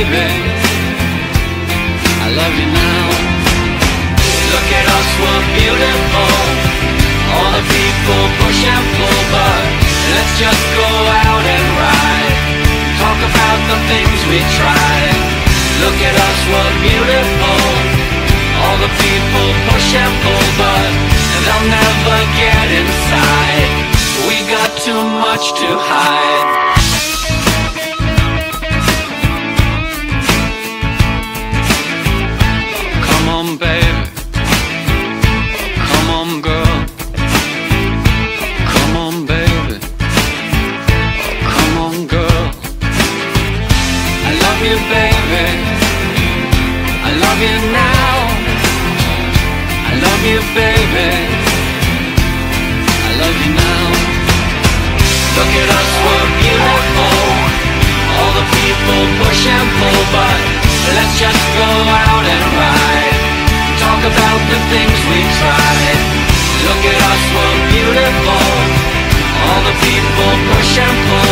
baby, I love you now. Look at us, we're beautiful. All the people push and pull, but let's just go out and ride. Talk about the things we tried. Look at us, we're beautiful. All the people push and pull, but they'll never get inside. We got too much to hide. Come on, baby. Come on, girl. Come on, baby. Come on, girl. I love you, baby. I love you now. I love you, baby. I love you now. Look at us, we're beautiful. All the people push and pull, but let's just go out and ride. Talk about the things we tried. Look at us, we're beautiful. All the people push and pull,